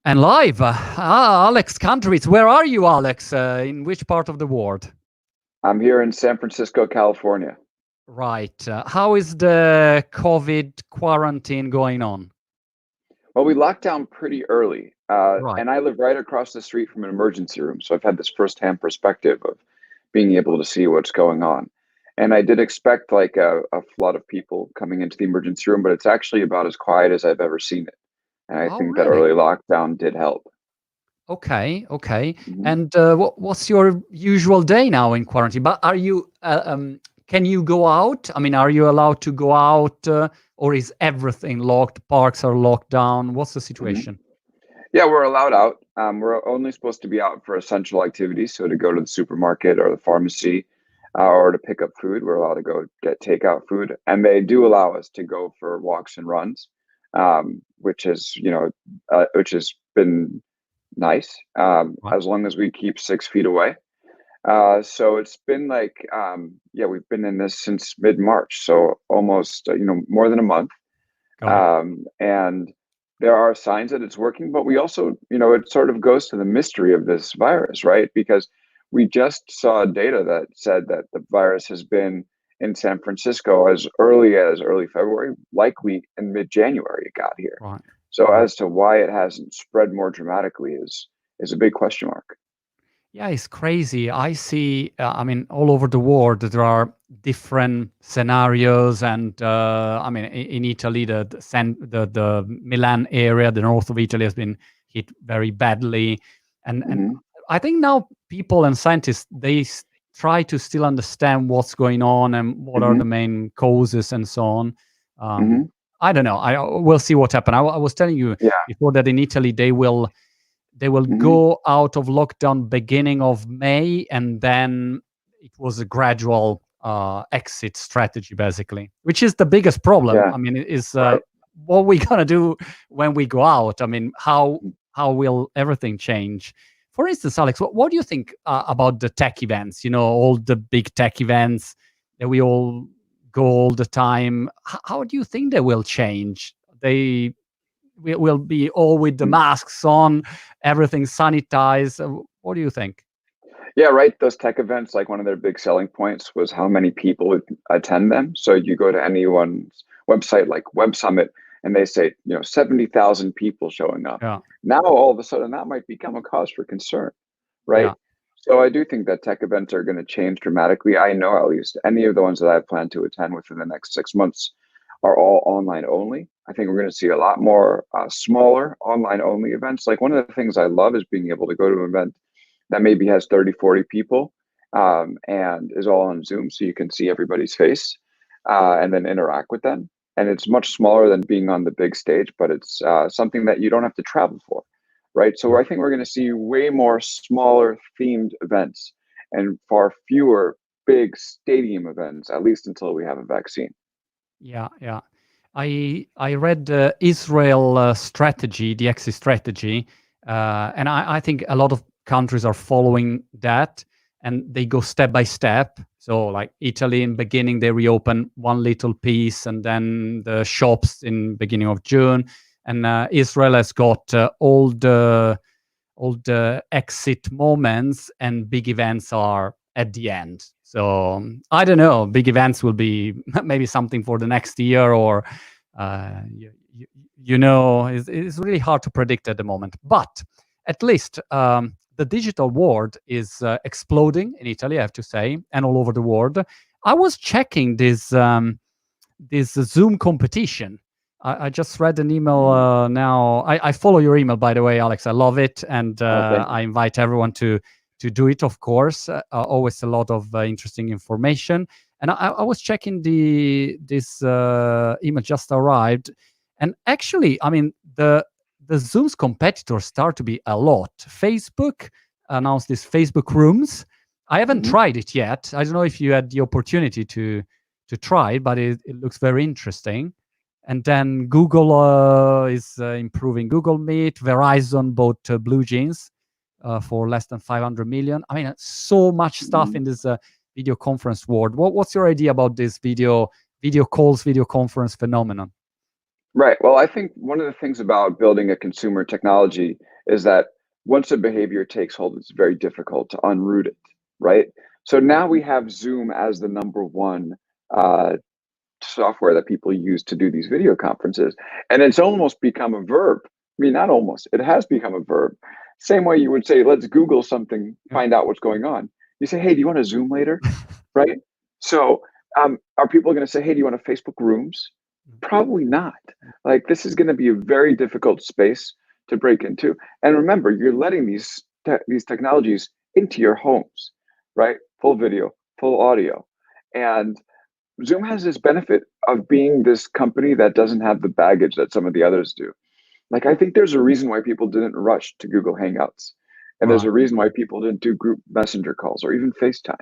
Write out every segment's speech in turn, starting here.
And live, Alex Countries. Where are you, Alex? In which part of the world? I'm here in San Francisco, California. Right. How is the COVID quarantine going on? Well, we locked down pretty early, Right. and I live right across the street from an emergency room, so I've had this firsthand perspective of being able to see what's going on. And I did expect like a flood of people coming into the emergency room, but it's actually about as quiet as I've ever seen it. And I Oh, think that really? early lockdown did help. Okay. Okay. Mhm. And what's your usual day now in quarantine? But are you? Can you go out? I mean, are you allowed to go out, or is everything locked? Parks are locked down. What's the Mhm. situation? Yeah, we're allowed out. We're only supposed to be out for essential activities, so to go to the supermarket or the pharmacy, or to pick up food. We're allowed to go get takeout food, and they do allow us to go for walks and runs, which is which has been nice, Right. as long as we keep 6 feet away. So it's been like, yeah, we've been in this since mid-March, so almost more than a month. Got it. And there are signs that it's working, but we also, it sort of goes to the mystery of this virus, right? Because we just saw data that said that the virus has been in San Francisco as early February, likely in mid-January it got here. Right. So Right. as to why it hasn't spread more dramatically is a big question mark. Yeah, it's crazy. I see, I mean, all over the world, there are different scenarios. And I mean, in Italy, the Milan area, the north of Italy has been hit very badly. And Hmm. I think now people and scientists, try to still understand what's going on and what are Hmm. the main causes and so on. Um, Hmm. I don't know. We'll see what happens. I was telling you Yeah. before that in Italy, they will Hmm. go out of lockdown beginning of May, and then it was a gradual exit strategy, basically, which is the biggest problem. Yeah. I mean, it is Right. what we gonna do when we go out. I mean, how will everything change? For instance, Alex, what do you think about the tech events? All the big tech events that we all go all the time. How do you think they will change? They will be all with the masks on, everything sanitized. What do you think? Yeah, right. Those tech events, like one of their big selling points was how many people would attend them. So you go to anyone's website like Web Summit and they say, 70,000 people showing up. Yeah, Now, all of a sudden, that might become a cause for concern, right? yeah, So I do think that tech events are going to change dramatically. I know at least any of the ones that I plan to attend within the next 6 months are all online only. I think we're going to see a lot more smaller online only events. Like one of the things I love is being able to go to an event that maybe has 30, 40 people, and is all on Zoom so you can see everybody's face, and then interact with them. And it's much smaller than being on the big stage, but it's something that you don't have to travel for, right? So yeah, I think we're going to see way more smaller themed events and far fewer big stadium events, at least until we have a vaccine. yeah, yeah. I read the Israel strategy, the exit strategy, and I think a lot of countries are following that, and they go step by step. So, like Italy, in beginning they reopen one little piece, and then the shops in beginning of June, and Israel has got all the exit moments, and big events are at the end. So I don't know. Big events will be maybe something for the next year, or uh, you, you, it's really hard to predict at the moment. But at least the digital world is exploding in Italy, I have to say, and all over the world. I was checking this Zoom competition. I just read an email Mhm. now. I follow your email, by the way, Alex. I love it, and Oh, thank you. I invite everyone to do it. Of course, always a lot of interesting information. And I was checking this email just arrived, and actually, I mean the Zoom's competitors start to be a lot. Facebook announced this Facebook Rooms. I haven't Hmm. tried it yet. I don't know if you had the opportunity to try it, but it looks very interesting. And then Google is improving Google Meet. Verizon bought Blue Jeans for less than 500 million. I mean, so much stuff Hmm. in this video conference world. What's your idea about this video calls, video conference phenomenon? Right. Well, I think one of the things about building a consumer technology is that once a behavior takes hold, it's very difficult to unroot it, right? So now we have Zoom as the number one uh, software that people use to do these video conferences. And it's almost become a verb. I mean, not almost, it has become a verb. Same way you would say, let's Google something, Yeah. find out what's going on. You say, hey, do you want to Zoom later? Right? So are people going to say, hey, do you want to Facebook rooms? Probably not. Like, this is going to be a very difficult space to break into. And remember, you're letting these technologies into your homes, right? Full video, full audio. And Zoom has this benefit of being this company that doesn't have the baggage that some of the others do. Like, I think there's a reason why people didn't rush to Google Hangouts. And there's a Right. reason why people didn't do group messenger calls or even FaceTime,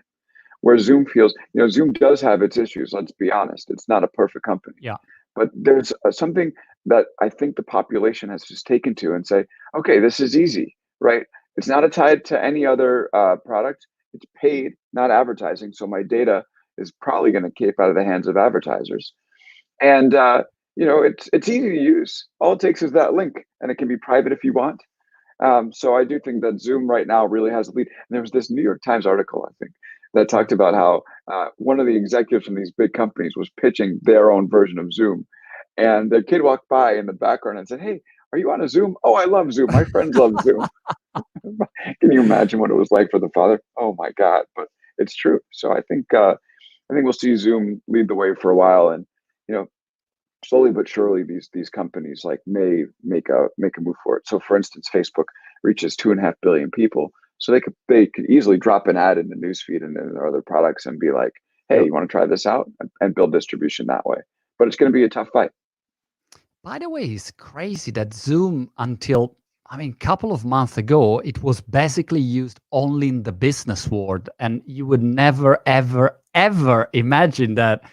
where Zoom feels, Zoom does have its issues. Let's be honest. It's not a perfect company, Yeah. but there's something that I think the population has just taken to and say, okay, this is easy, right? It's not tied to any other product. It's paid, not advertising. So my data is probably going to keep out of the hands of advertisers. And it's easy to use. All it takes is that link, and it can be private if you want. So I do think that Zoom right now really has a lead. And there was this New York Times article, I think, that talked about how one of the executives from these big companies was pitching their own version of Zoom. And the kid walked by in the background and said, hey, are you on a Zoom? Oh, I love Zoom. My friends love Zoom. Can you imagine what it was like for the father? Oh my God. But it's true. So I think we'll see Zoom lead the way for a while. And, you know, slowly but surely these companies like may make a move for it. So for instance, Facebook reaches 2.5 billion people. So they could easily drop an ad in the newsfeed and in their other products and be like, hey, Yeah. you want to try this out, and build distribution that way. But it's going to be a tough fight. By the way, it's crazy that Zoom, until, I mean, couple of months ago, it was basically used only in the business world. And you would never, ever, ever imagine that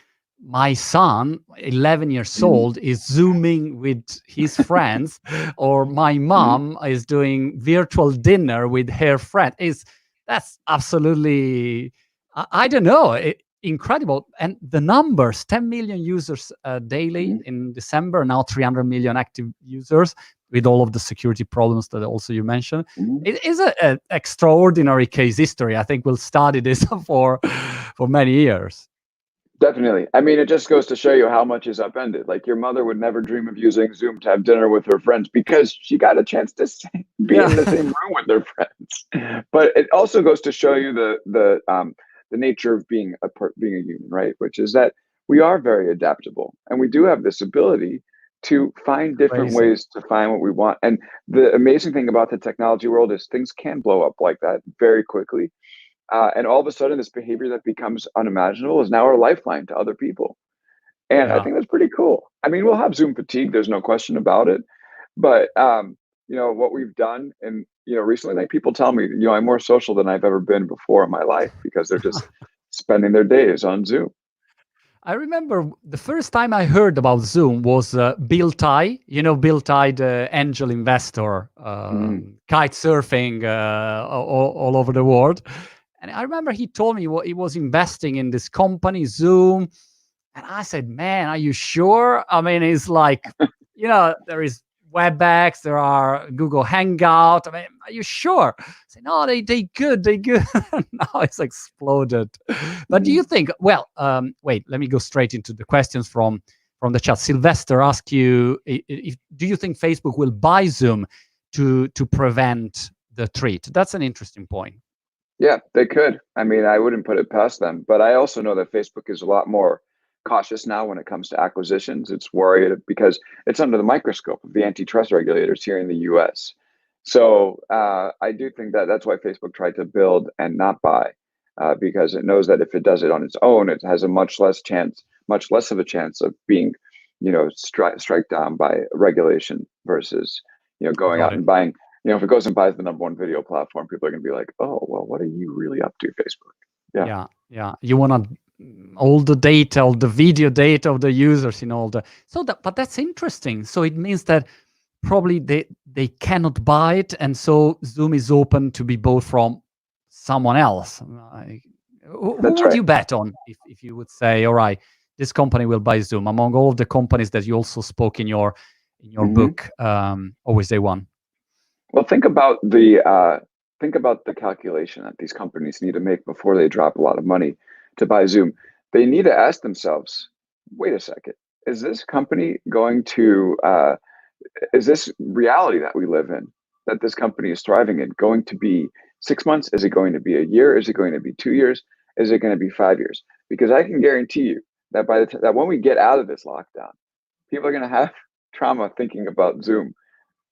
my son, 11 years Mhm. old, is Zooming with his friends, or my Mhm. mom is doing virtual dinner with her friend. That's absolutely, I don't know, incredible. And the numbers, 10 million users daily Mhm. in December, now 300 million active users, with all of the security problems that also you mentioned. Mhm. It is a extraordinary case history. I think we'll study this for many years. Definitely. I mean, it just goes to show you how much is upended. Like, your mother would never dream of using Zoom to have dinner with her friends because she got a chance to be Yeah. in the same room with her friends. But it also goes to show you the nature of being a human, right? Which is that we are very adaptable, and we do have this ability to find different Crazy. ways to find what we want. And the amazing thing about the technology world is things can blow up like that very quickly, and all of a sudden, this behavior that becomes unimaginable is now our lifeline to other people. And I Yeah. think that's pretty cool. I mean, we'll have Zoom fatigue. There's no question about it. But what we've done, and recently, like, people tell me, I'm more social than I've ever been before in my life because they're just spending their days on Zoom. I remember the first time I heard about Zoom was Bill Tai. You know Bill Tai, the angel investor, Mm, kite surfing all over the world. And I remember he told me what he was investing in this company, Zoom. And I said, "Man, are you sure?" I mean, it's like, there is WebEx, there are Google Hangout. I mean, are you sure? I said, "No, they good." Now it's exploded. But do you mm. think? Well, wait, let me go straight into the questions from the chat. Sylvester asked you, do you think Facebook will buy Zoom to prevent the threat? That's an interesting point. Yeah, they could. I mean, I wouldn't put it past them, but I also know that Facebook is a lot more cautious now when it comes to acquisitions. It's worried because it's under the microscope of the antitrust regulators here in the US. So I do think that that's why Facebook tried to build and not buy, because it knows that if it does it on its own, it has a much less of a chance of being, strike down by regulation versus, going Got out it. and buying. If it goes and buys the number one video platform, people are going to be like, "Oh, well, what are you really up to, Facebook?" Yeah, Yeah, yeah. You want all the data, all the video data of the users in all the but that's interesting. So it means that probably they cannot buy it, and so Zoom is open to be bought from someone else. Who that's would right. you bet on if you would say, all right, this company will buy Zoom among all of the companies that you also spoke in your Hmm. book, Always Day One? Well, think about the calculation that these companies need to make before they drop a lot of money to buy Zoom. They need to ask themselves, wait a second, is this company going to is this reality that we live in, that this company is thriving in, going to be 6 months? Is it going to be a year? Is it going to be 2 years? Is it going to be 5 years? Because I can guarantee you that by the that when we get out of this lockdown, people are going to have trauma thinking about Zoom.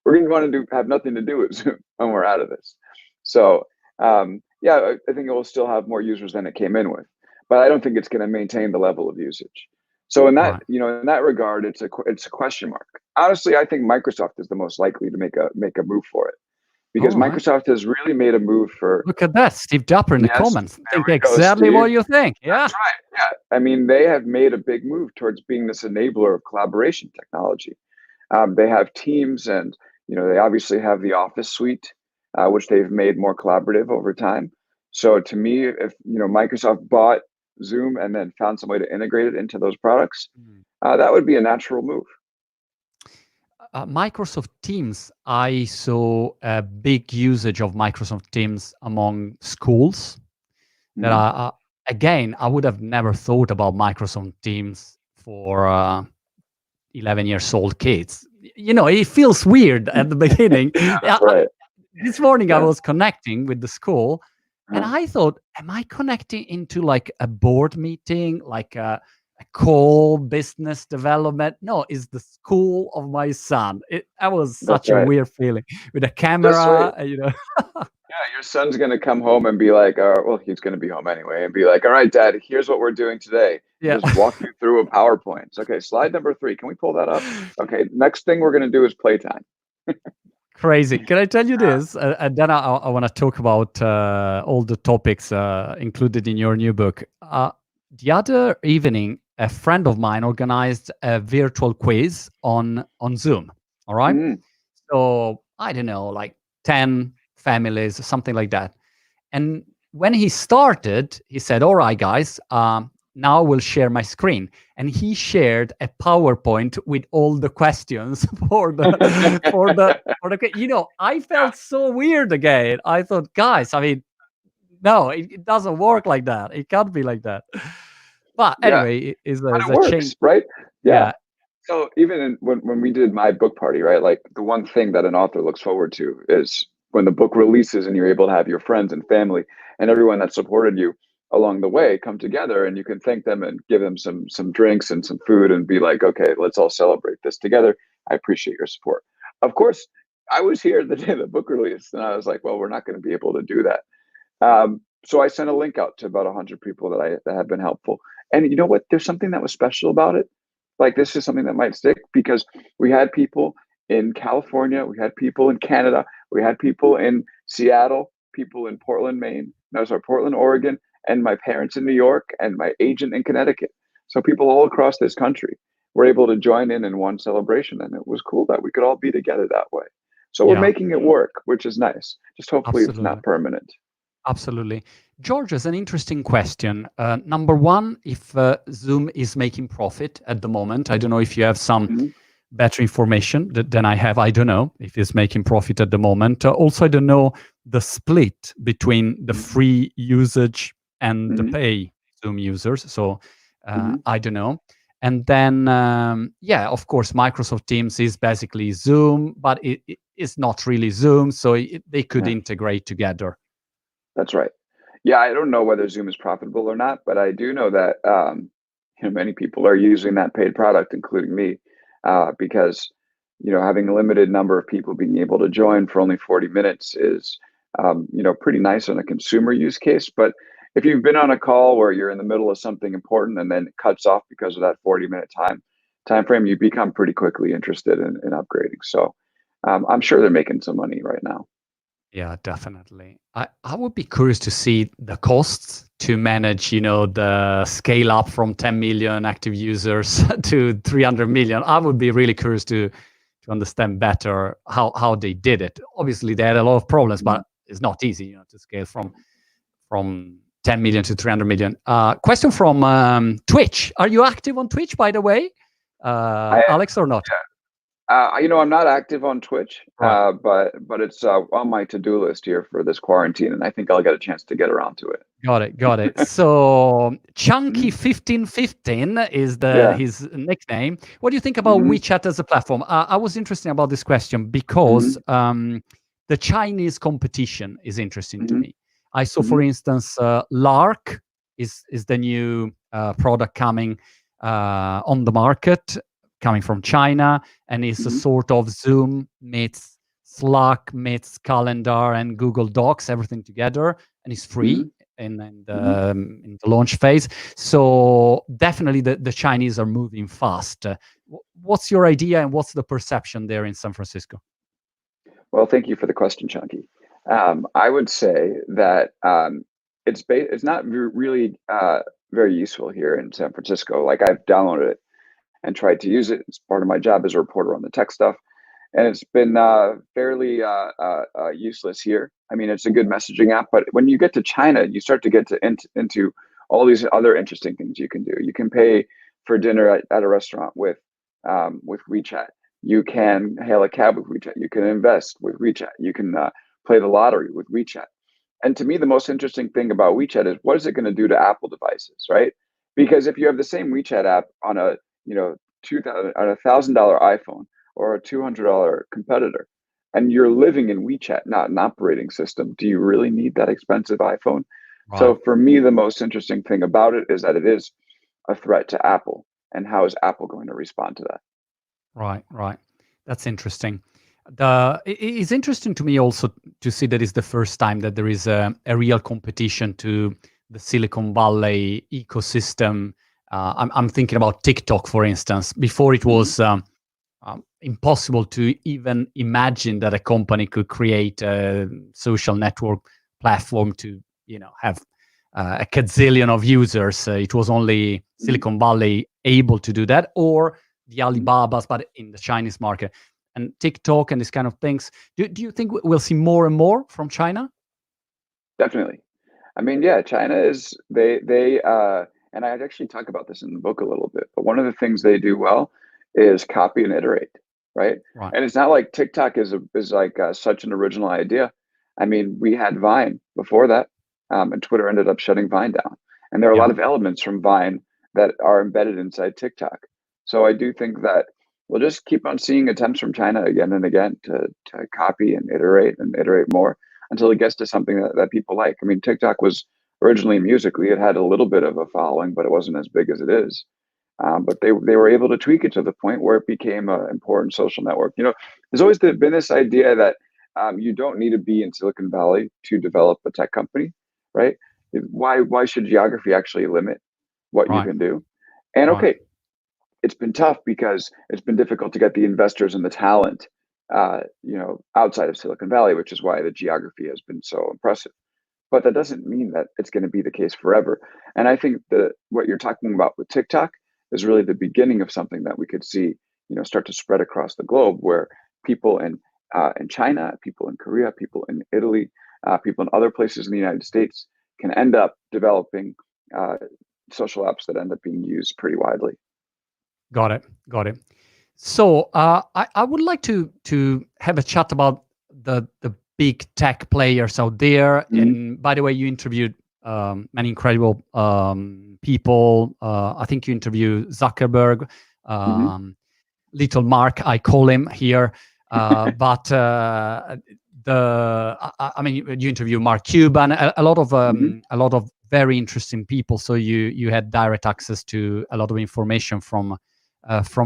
We're going to want to have nothing to do with Zoom when we're out of this. So yeah, I think it will still have more users than it came in with, but I don't think it's going to maintain the level of usage. So in that, Right. in that regard, it's a question mark. Honestly, I think Microsoft is the most likely to make a move for it, because All right. Microsoft has really made a move for. Look at that, Steve Dapper in the Yes, comments. there Think we go, exactly Steve. what you think. Yeah. That's right. Yeah, I mean, they have made a big move towards being this enabler of collaboration technology. They have Teams, and they obviously have the Office suite, which they've made more collaborative over time. So to me, if Microsoft bought Zoom and then found some way to integrate it into those products, Mm. that would be a natural move. Microsoft Teams, I saw a big usage of Microsoft Teams among schools that Mhm. again, I would have never thought about Microsoft Teams for 11 years old kids. It feels weird at the beginning. That's right. This morning I Yeah. was connecting with the school and Uh, I thought, am I connecting into like a board meeting, like a call, business development? No, it's the school of my son. That was that's such a right. weird feeling with a Just wait. camera. Yeah, your son's gonna come home and be like, well, he's gonna be home anyway, and be like, all right, Dad, here's what we're doing today. And Yeah. just walk you through a PowerPoint. Okay, slide number 3. Can we pull that up? Okay, next thing we're gonna do is playtime. Crazy. Can I tell you this? And then I want to talk about all the topics included in your new book. The other evening, a friend of mine organized a virtual quiz on Zoom. All right. Mm, So I don't know, like 10 families, something like that. And when he started, he said, "All right, guys, now we'll share my screen." And he shared a PowerPoint with all the questions for the I felt so weird again. I thought, guys, I mean, no, it doesn't work like that. It can't be like that. But yeah, anyway, but is it a change. works, right? Yeah. Yeah. So even when we did my book party, right? Like the one thing that an author looks forward to is when the book releases and you're able to have your friends and family and everyone that supported you along the way come together, and you can thank them and give them some drinks and some food and be like, okay, let's all celebrate this together. I appreciate your support. Of course, I was here the day the book released, and I was like, well, we're not going to be able to do that. So I sent a link out to about 100 people that have been helpful. And you know what? There's something that was special about it. Like, this is something that might stick, because we had people in California, we had people in Canada, we had people in Seattle, people in Portland, Maine, no, sorry, Portland, Oregon, and my parents in New York, and my agent in Connecticut. So people all across this country were able to join in one celebration, and it was cool that we could all be together that way. So we're Yeah, making it work, which is nice. Just hopefully it's absolutely. not permanent. Absolutely. George has an interesting question. Number one, if Zoom is making profit at the moment, I don't know if you have some Mhm, better information than I have. I don't know if it's making profit at the moment. Also, I don't know the split between the mhm, free usage and the mhm, pay Zoom users. So mhm. I don't know. And then, yeah, of course, Microsoft Teams is basically Zoom, but it's not really Zoom. So they could Yeah, integrate together. that's right. Yeah, I don't know whether Zoom is profitable or not, but I do know that many people are using that paid product, including me, because having a limited number of people being able to join for only 40 minutes is pretty nice on a consumer use case. But if you've been on a call where you're in the middle of something important and then it cuts off because of that 40-minute time frame, you become pretty quickly interested in upgrading. So I'm sure they're making some money right now. Yeah, definitely. I would be curious to see the costs to manage, the scale up from 10 million active users to 300 million. I would be really curious to understand better how they did it. Obviously, they had a lot of problems, but it's not easy, to scale from 10 million to 300 million. Question from Twitch. Are you active on Twitch, by the way, I Alex, or not? I'm not active on Twitch, Right. but it's on my to-do list here for this quarantine, and I think I'll get a chance to get around to it. Got it. Got it. So Chunky Mhm. 1515 is the Yeah. his nickname. What do you think about Hmm. WeChat as a platform? I was interested about this question because Hmm. the Chinese competition is interesting to Hmm. me. I saw, Hmm. for instance, Lark is the new product coming on the market, coming from China, and is a Hmm. sort of Zoom meets Slack meets calendar and Google Docs, everything together, and it's free Hmm. Hmm. in the launch phase. So definitely the Chinese are moving fast. What's your idea and what's the perception there in San Francisco? Well, thank you for the question, Chunky. I would say that it's not really very useful here in San Francisco. Like I've downloaded it and tried to use it. It's part of my job as a reporter on the tech stuff, and it's been fairly useless here. I mean, it's a good messaging app, but when you get to China, you start to get into all these other interesting things you can do. You can pay for dinner at a restaurant with WeChat. You can hail a cab with WeChat. You can invest with WeChat. You can play the lottery with WeChat. And to me, the most interesting thing about WeChat is what is it going to do to Apple devices, right? Because if you have the same WeChat app on a you know 2,000 on $1,000 iPhone or a $200 competitor, and you're living in WeChat, not an operating system, do you really need that expensive iPhone? Right, So for me, the most interesting thing about it is that it is a threat to Apple, and how is Apple going to respond to that? right, right. That's interesting. It's interesting to me also to see that it's the first time that there is a real competition to the Silicon Valley ecosystem. I'm thinking about TikTok, for instance. Before it Hmm. was impossible to even imagine that a company could create a social network platform to have a gazillion of users. It was only Hmm. Silicon Valley able to do that, or the Hmm. Alibabas, but in the Chinese market. And TikTok and these kind of things. Do you think we'll see more and more from China? Definitely. I mean, yeah, China is they and I'd actually talk about this in the book a little bit, but one of the things they do well is copy and iterate, right? Right. And it's not like TikTok is like such an original idea. I mean, we had Vine before that, and Twitter ended up shutting Vine down. And there are a Yeah. lot of elements from Vine that are embedded inside TikTok. So I do think that we'll just keep on seeing attempts from China again and again to copy and iterate more until it gets to something that people like. I mean, TikTok was originally Musically, it had a little bit of a following, but it wasn't as big as it is. But they were able to tweak it to the point where it became an important social network. There's always been this idea that you don't need to be in Silicon Valley to develop a tech company, right? Why should geography actually limit what you Right. can do? And Right. okay, it's been tough because it's been difficult to get the investors and the talent, outside of Silicon Valley, which is why the geography has been so impressive. But that doesn't mean that it's going to be the case forever. And I think that what you're talking about with TikTok is really the beginning of something that we could see, start to spread across the globe, where people in China, people in Korea, people in Italy, people in other places in the United States can end up developing uh, social apps that end up being used pretty widely. Got it. Got it. So I would like to have a chat about the big tech players out there. Hmm. And by the way, you interviewed many incredible people. I think you interviewed Zuckerberg, Hmm. um, little Mark, I call him here. But I mean, you interview Mark Cuban, Hmm. a lot of very interesting people. So you had direct access to a lot of information from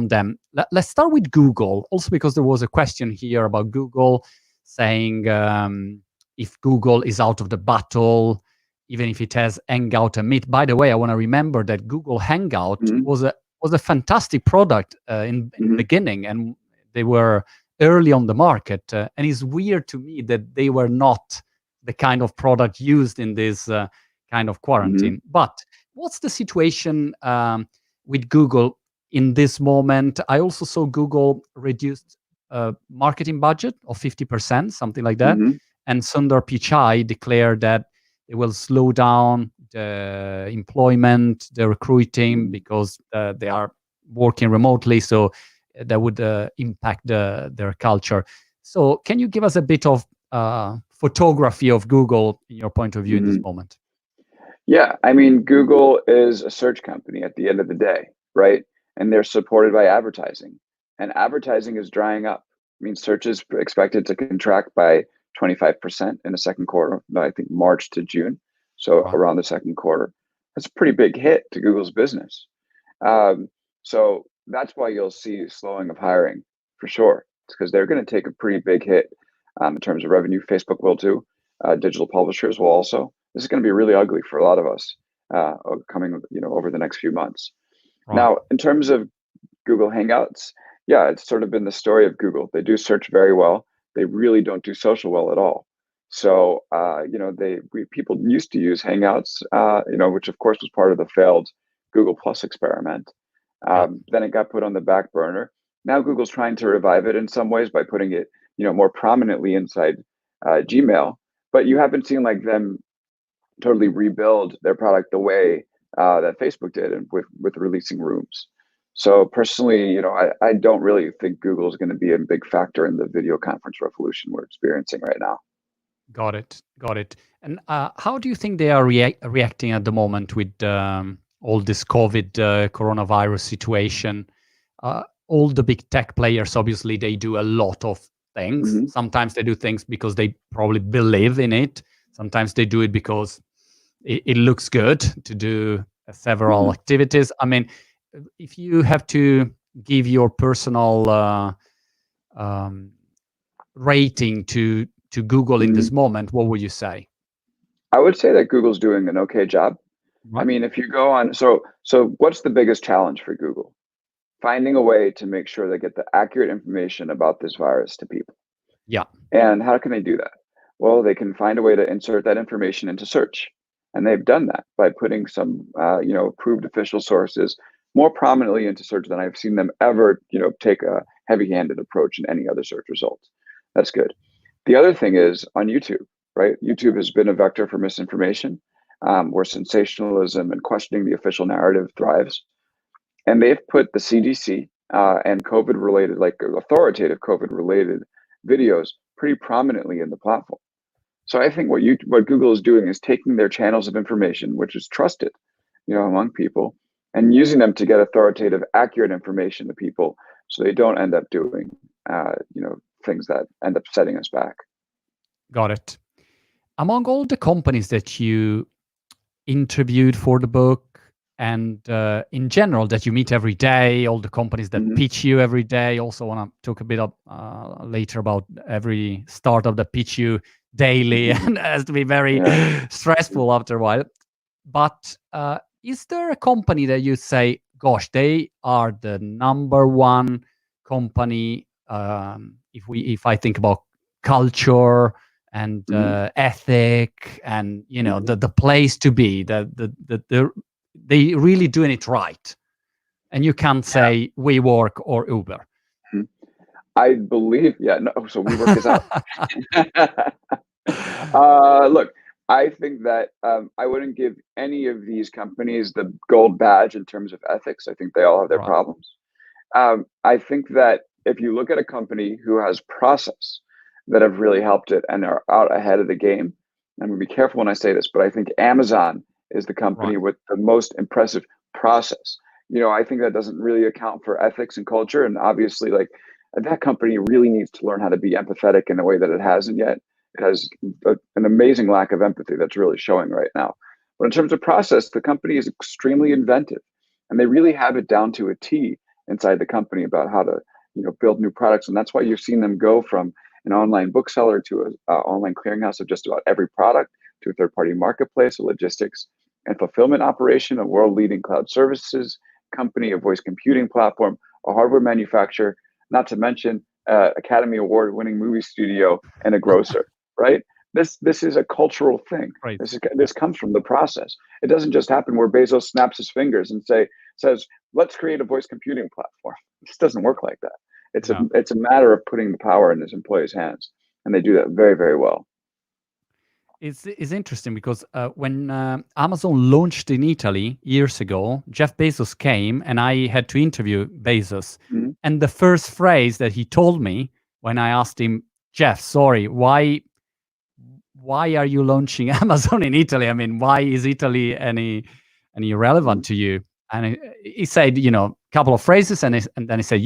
them. Let's start with Google, also because there was a question here about Google saying if Google is out of the battle, even if it has Hangout and Meet. By the way, I want to remember that Google Hangout Hmm. was a fantastic product in the Hmm. beginning, and they were early on the market. And it's weird to me that they were not the kind of product used in this kind of Hmm. quarantine. But what's the situation with Google in this moment? I also saw Google reduced marketing budget of 50%, something like that. Hmm. And Sundar Pichai declared that it will slow down the employment, the recruiting, Hmm. because they are working remotely. So that would impact their culture. So can you give us a bit of photography of Google in your point of view in this Mhm. moment? Yeah, I mean, Google is a search company at the end of the day, right? And they're supported by advertising, and advertising is drying up. I mean, search is expected to contract by 25% in the second quarter, no, I think March to June, so Right. around the second quarter. That's a pretty big hit to Google's business. Um, so that's why you'll see slowing of hiring for sure. It's because they're going to take a pretty big hit in terms of revenue. Facebook will too. Digital publishers will also. This is going to be really ugly for a lot of us coming, over the next few months. Right. Now, in terms of Google Hangouts, yeah, it's sort of been the story of Google. They do search very well. They really don't do social well at all. So, people used to use Hangouts, which of course was part of the failed Google Plus experiment. Yeah. Then it got put on the back burner. Now Google's trying to revive it in some ways by putting it, more prominently inside Gmail. But you haven't seen like them totally rebuild their product the way that Facebook did, and with releasing Rooms. So personally, I don't really think Google is going to be a big factor in the video conference revolution we're experiencing right now. Got it. Got it. And how do you think they are reacting at the moment with all this COVID coronavirus situation? All the big tech players, obviously, they do a lot of things. Hmm. Sometimes they do things because they probably believe in it. Sometimes they do it because it looks good to do several Hmm. activities. I mean, if you have to give your personal um, rating to Google in Hmm. this moment, what would you say? I would say that Google's doing an okay job. I Right? mean, if you go on, so what's the biggest challenge for Google? Finding a way to make sure they get the accurate information about this virus to people. Yeah. And how can they do that? Well, they can find a way to insert that information into search. And they've done that by putting some, approved official sources more prominently into search than I've seen them ever, take a heavy-handed approach in any other search results. That's good. The other thing is on YouTube, right? YouTube has been a vector for misinformation, where sensationalism and questioning the official narrative thrives. And they've put the CDC and COVID related, like authoritative COVID related videos pretty prominently in the platform. So I think what Google is doing is taking their channels of information, which is trusted, among people, and using them to get authoritative, accurate information to people, so they don't end up doing, things that end up setting us back. Got it. Among all the companies that you interviewed for the book and in general that you meet every day, all the companies that Hmm. pitch you every day, also want to talk a bit later about every startup that pitch you daily Hmm. and has to be very Yeah. stressful after a while. But is there a company that you say, gosh, they are the number one company, if I think about culture and Hmm. ethic and Hmm. the place to be, they really doing it right, and you can't say WeWork or Uber. Yeah. I believe, yeah, no, so WeWork is out. Look, I think that I wouldn't give any of these companies the gold badge in terms of ethics. I think they all have their Right. problems. I think that if you look at a company who has process that have really helped it and are out ahead of the game, I'm going to be careful when I say this, but I think Amazon is the Right. company with the most impressive process. I think that doesn't really account for ethics and culture. And obviously, like that company really needs to learn how to be empathetic in a way that it hasn't yet. It has an amazing lack of empathy that's really showing right now. But in terms of process, the company is extremely inventive, and they really have it down to a T inside the company about how to build new products. And that's why you've seen them go from an online bookseller to an online clearinghouse of just about every product, to a third-party marketplace, a logistics and fulfillment operation, a world-leading cloud services company, a voice computing platform, a hardware manufacturer, not to mention Academy Award-winning movie studio, and a grocer. Right? This is a cultural thing. Right. Yeah. This comes from the process. It doesn't just happen where Bezos snaps his fingers and says, let's create a voice computing platform. This doesn't work like that. No. It's a matter of putting the power in his employees' hands, and they do that very, very well. It's interesting because when Amazon launched in Italy years ago, Jeff Bezos came and I had to interview Bezos. Mhm. And the first phrase that he told me when I asked him, Jeff, sorry, why are you launching Amazon in Italy? I mean, why is Italy any relevant Mhm. to you? And he said, a couple of phrases, and then he said,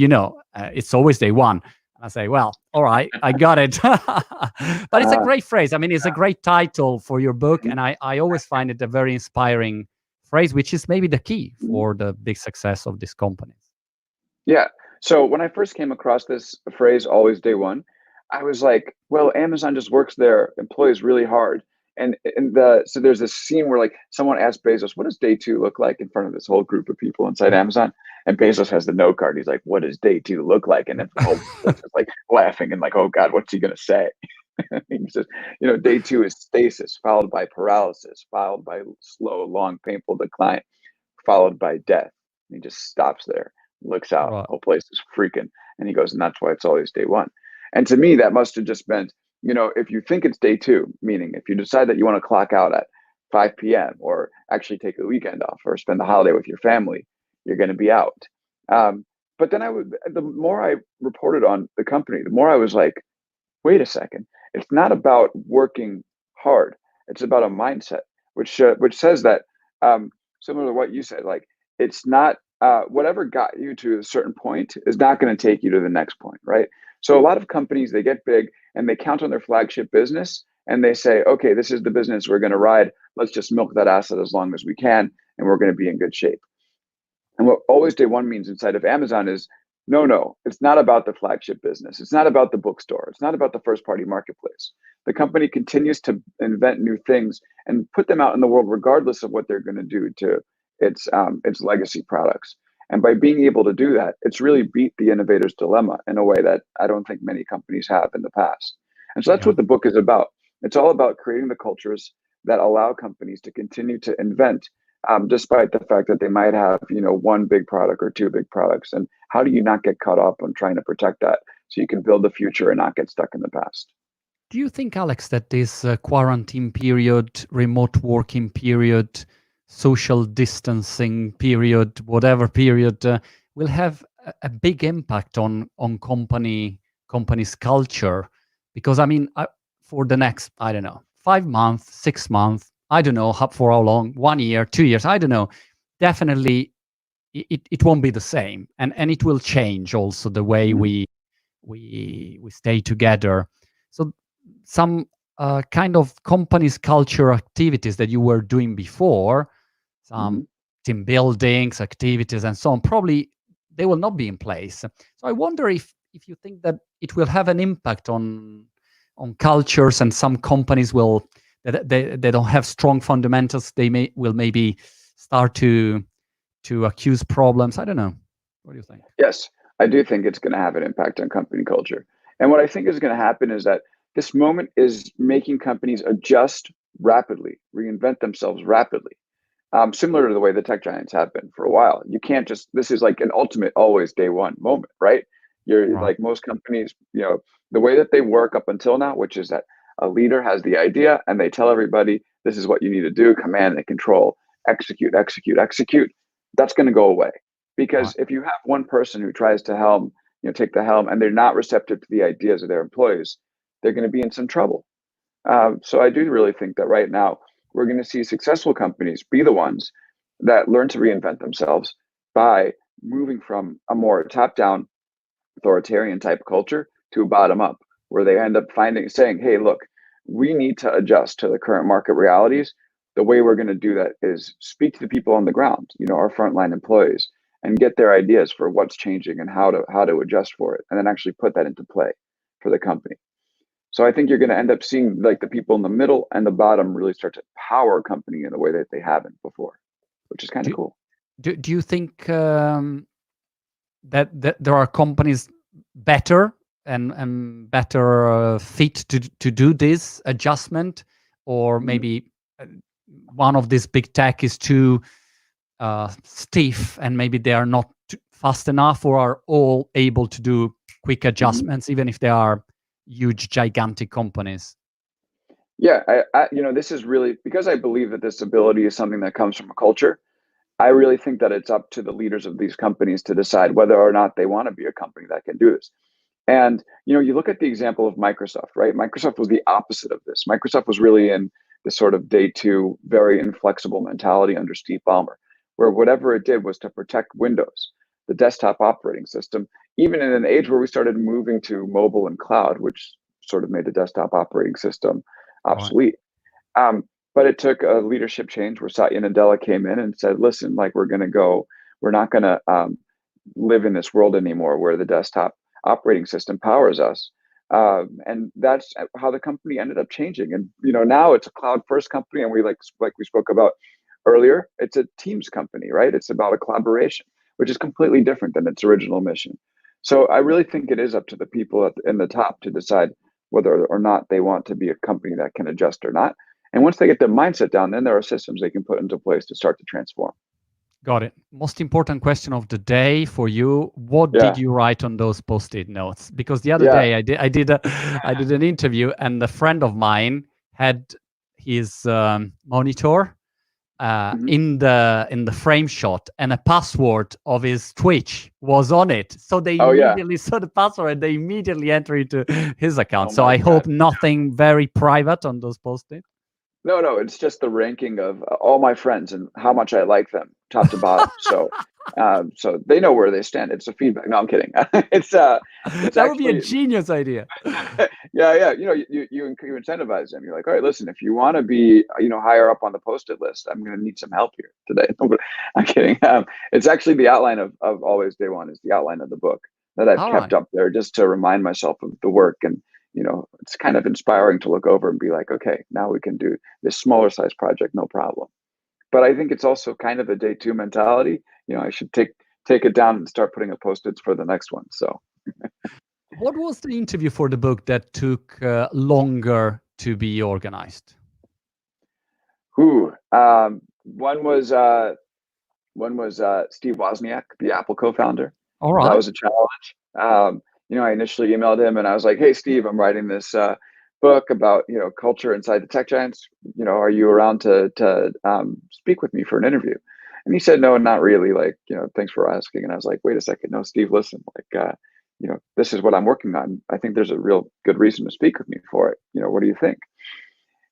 it's always day one. I say, well, all right, I got it. But it's a Uh, great phrase. I mean, it's a great title for your book, mhm. and I always find it a very inspiring phrase, which is maybe the key Mhm. for the big success of these companies. Yeah. So when I first came across this phrase, always day one, I was like, well, Amazon just works their employees really hard. So there's this scene where like someone asked Bezos, what does day two look like in front of this whole group of people inside Amazon? And Bezos has the note card. He's like, what does day two look like? And then the whole place is like laughing and like, oh God, what's he gonna say? He says, day two is stasis, followed by paralysis, followed by slow, long, painful decline, followed by death. And he just stops there, looks out, Right. whole place is freaking. And he goes, and that's why it's always day one. And to me, that must have just meant, if you think it's day two, meaning if you decide that you want to clock out at 5 p.m. or actually take a weekend off or spend the holiday with your family, you're going to be out. But then the more I reported on the company, the more I was like, wait a second, it's not about working hard. It's about a mindset, which says that, similar to what you said, like it's not whatever got you to a certain point is not going to take you to the next point, right? So a lot of companies, they get big and they count on their flagship business and they say, okay, this is the business we're going to ride. Let's just milk that asset as long as we can, and we're going to be in good shape. And what always day one means inside of Amazon is no, no, it's not about the flagship business. It's not about the bookstore. It's not about the first party marketplace. The company continues to invent new things and put them out in the world, regardless of what they're going to do to its legacy products. And by being able to do that, it's really beat the innovator's dilemma in a way that I don't think many companies have in the past. And so that's Yeah. what the book is about. It's all about creating the cultures that allow companies to continue to invent, despite the fact that they might have, one big product or two big products. And how do you not get caught up on trying to protect that so you can build the future and not get stuck in the past? Do you think, Alex, that this quarantine period, remote working period, social distancing period, whatever period, will have a big impact on companies' culture? Because I mean, for the next, I don't know, 5 months, 6 months, I don't know for how long, 1 year, 2 years, I don't know. Definitely, it won't be the same, and it will change also the way Mhm. we stay together. So some kind of company's culture activities that you were doing before, some Mhm. team buildings, activities, and so on, probably they will not be in place. So I wonder if you think that it will have an impact on cultures, and some companies will that they don't have strong fundamentals. They will maybe start to accuse problems. I don't know. What do you think? Yes, I do think it's going to have an impact on company culture. And what I think is going to happen is that this moment is making companies adjust rapidly, reinvent themselves rapidly, similar to the way the tech giants have been for a while. You can't just, this is like an ultimate always day one moment, right? You're Right. like most companies, the way that they work up until now, which is that a leader has the idea and they tell everybody, this is what you need to do, command and control, execute, execute, execute. That's going to go away. Right. Because if you have one person who tries to take the helm and they're not receptive to the ideas of their employees, they're going to be in some trouble. So I do really think that right now we're going to see successful companies be the ones that learn to reinvent themselves by moving from a more top-down authoritarian type culture to a bottom up, where they end up saying, hey, look, we need to adjust to the current market realities. The way we're going to do that is speak to the people on the ground, our frontline employees, and get their ideas for what's changing and how to adjust for it, and then actually put that into play for the company. So I think you're going to end up seeing like the people in the middle and the bottom really start to power a company in a way that they haven't before, which is kind of Do cool. do you think that there are companies better and better fit to do this adjustment, or Mhm. maybe uh, one of these big tech is too stiff and maybe they are not fast enough, or are all able to do quick Mhm. adjustments even if they are huge gigantic companies? Yeah, this is really because I believe that this ability is something that comes from a culture. I really think that it's up to the leaders of these companies to decide whether or not they want to be a company that can do this. And you look at the example of Microsoft, right? Microsoft was the opposite of this. Microsoft was really in this sort of day two, very inflexible mentality under Steve Ballmer, where whatever it did was to protect Windows, the desktop operating system, even in an age where we started moving to mobile and cloud, which sort of made the desktop operating system Right. obsolete. Um, but it took a leadership change where Satya Nadella came in and said, listen, like we're not going to live in this world anymore where the desktop operating system powers us. And that's how the company ended up changing. And now it's a cloud first company, and we like we spoke about earlier, it's a Teams company, right? It's about a collaboration, which is completely different than its original mission. So I really think it is up to the people in the top to decide whether or not they want to be a company that can adjust or not. And once they get their mindset down, then there are systems they can put into place to start to transform. Got it. Most important question of the day for you. What did Yeah. you write on those post-it notes? Because the other Yeah. day I did an interview, and a friend of mine had his monitor Mhm. in the frame shot, and a password of his Twitch was on it. So they Oh, yeah. immediately saw the password, and they immediately enter into his account. Oh So my I God. hope nothing very private on those post-it. No, it's just the ranking of all my friends and how much I like them, top to bottom. So they know where they stand. It's a feedback. No, I'm kidding. It's That would be a actually, genius idea. yeah. You incentivize them. You're like, all right, listen, if you want to be, higher up on the post-it list, I'm going to need some help here today. I'm kidding. It's actually the outline of Always Day One is the outline of the book that I've All kept right. up there just to remind myself of the work. And, it's kind of inspiring to look over and be like, okay, now we can do this smaller size project, no problem. But I think it's also kind of a day two mentality. I should take it down and start putting up post-its for the next one. So, What was the interview for the book that took longer to be organized? who one was Steve Wozniak, the Apple co-founder. All That right. was a challenge. I initially emailed him and I was like, "Hey, Steve, I'm writing this book about culture inside the tech giants. Are you around to speak with me for an interview?" And he said, "No, not really. Like, thanks for asking." And I was like, "Wait a second, no, Steve, listen. Like, this is what I'm working on. I think there's a real good reason to speak with me for it. What do you think?"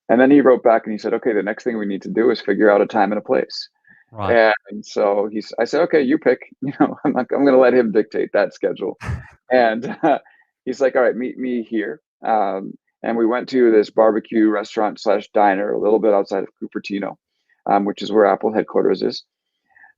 And then he wrote back and he said, "Okay, the next thing we need to do is figure out a time and a place." Right. And so I said, "Okay, you pick. I'm going to let him dictate that schedule." And he's like, "All right, meet me here." And we went to this barbecue restaurant slash diner a little bit outside of Cupertino, which is where Apple headquarters is.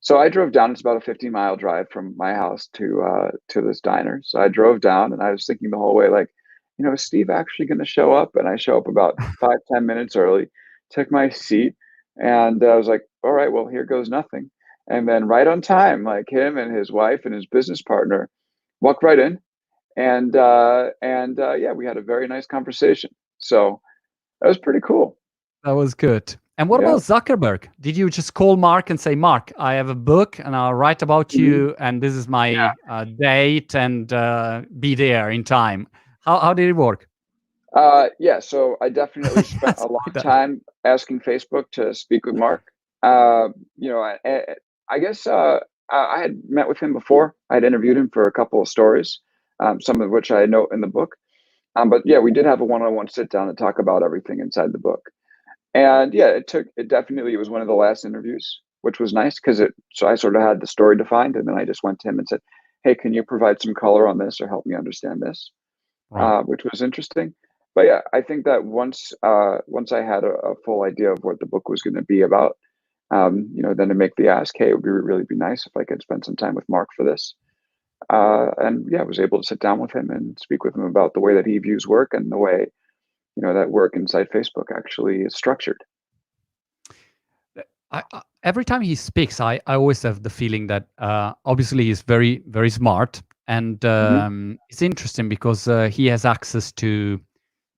So I drove down. It's about a 50-mile drive from my house to this diner. So I drove down, and I was thinking the whole way, like, is Steve actually going to show up? And I show up about 5-10 minutes early, took my seat, and I was like, all right, well, here goes nothing. And then right on time, like him and his wife and his business partner walked right in, and yeah, we had a very nice conversation. So that was pretty cool. That was good. And what Yeah. about Zuckerberg? Did you just call Mark and say, Mark, I have a book and I'll write about Mhm. you, and this is Yeah. my date, and be there in time? How did it work? Yeah, so I definitely spent a long Like that. time asking Facebook to speak with Mark. I guess I had met with him before. I had interviewed him for a couple of stories, some of which I note in the book. But yeah, we did have a one-on-one sit down to talk about everything inside the book. And yeah, it was one of the last interviews, which was nice because so I sort of had the story defined, and then I just went to him and said, "Hey, can you provide some color on this or help me understand this?" Right. Which was interesting. But yeah, I think that once I had a full idea of what the book was going to be about, then to make the ask, hey, it would really be nice if I could spend some time with Mark for this. And yeah, I was able to sit down with him and speak with him about the way that he views work and the way that work inside Facebook actually is structured. Every time he speaks, I always have the feeling that obviously he's very, very smart. And Hmm. it's interesting because he has access to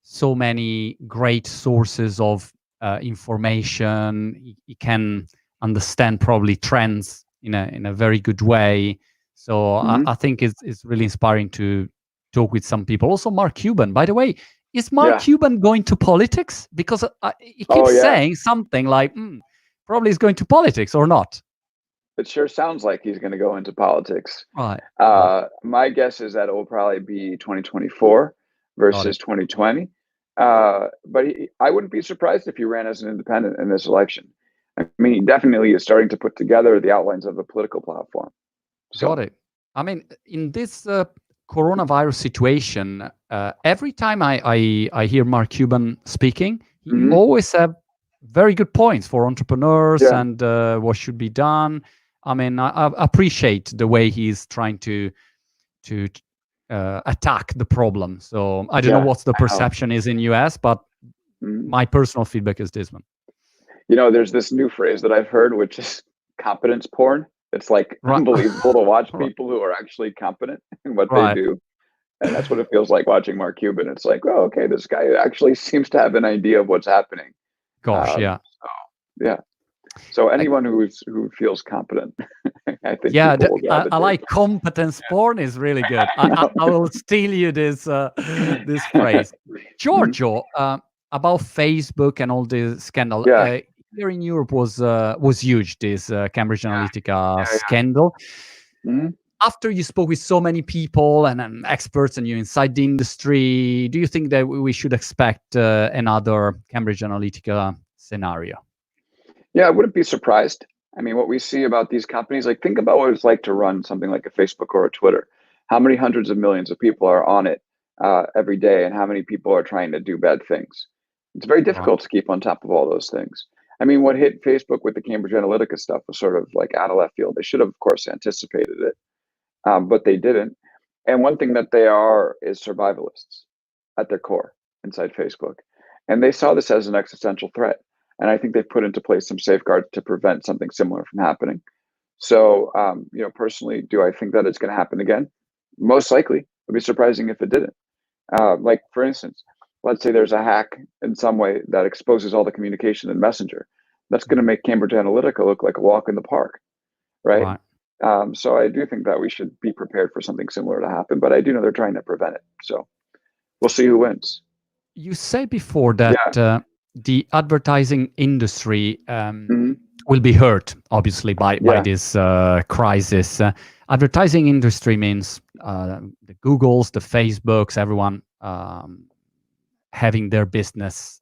so many great sources of information. He can understand probably trends in a very good way. So Hmm. I think it's really inspiring to talk with some people. Also, Mark Cuban, by the way, is Mark Yeah. Cuban going to politics? Because he Oh, keeps yeah. saying something like, probably he's going to politics or not. It sure sounds like he's going to go into politics. Right. Right. My guess is that it will probably be 2024 versus 2020. But I wouldn't be surprised if he ran as an independent in this election. I mean, he definitely is starting to put together the outlines of a political platform. So, Got it. I mean, in this coronavirus situation, every time I hear Mark Cuban speaking, he mhm. always have very good points for entrepreneurs Yeah. and what should be done. I mean, I appreciate the way he's trying to attack the problem. So I don't know Yeah, what the I know. perception is in US, but Mhm. my personal feedback is this one. You know, there's this new phrase that I've heard, which is competence porn. It's like Right. unbelievable to watch Right. people who are actually competent in what they Right. do. And that's what it feels like watching Mark Cuban. It's like, oh, okay, this guy actually seems to have an idea of what's happening. Gosh, yeah. Yeah. So anyone who feels competent, I think Yeah, people will I gravitate. like competence porn is really good. I know. will steal you this this phrase. Mhm. Giorgio, about Facebook and all the scandal. Yeah. Here in Europe was huge, this Cambridge Analytica Yeah. scandal. Mhm. After you spoke with so many people and experts and you're inside the industry, do you think that we should expect another Cambridge Analytica scenario? Yeah, I wouldn't be surprised. I mean, what we see about these companies, like think about what it's like to run something like a Facebook or a Twitter. How many hundreds of millions of people are on it every day, and how many people are trying to do bad things? It's very Right. difficult to keep on top of all those things. I mean, what hit Facebook with the Cambridge Analytica stuff was sort of like out of left field. They should have, of course, anticipated it, but they didn't. And one thing that they are is survivalists at their core inside Facebook. And they saw this as an existential threat. And I think they've put into place some safeguards to prevent something similar from happening. So, personally, do I think that it's going to happen again? Most likely. It'd be surprising if it didn't. Like, for instance, let's say there's a hack in some way that exposes all the communication in Messenger. That's going to make Cambridge Analytica look like a walk in the park, right? Right. So I do think that we should be prepared for something similar to happen, but I do know they're trying to prevent it. So we'll see who wins. You said before that the advertising industry Mhm. will be hurt, obviously, by Yeah. this crisis. Advertising industry means the Googles, the Facebooks, everyone having their business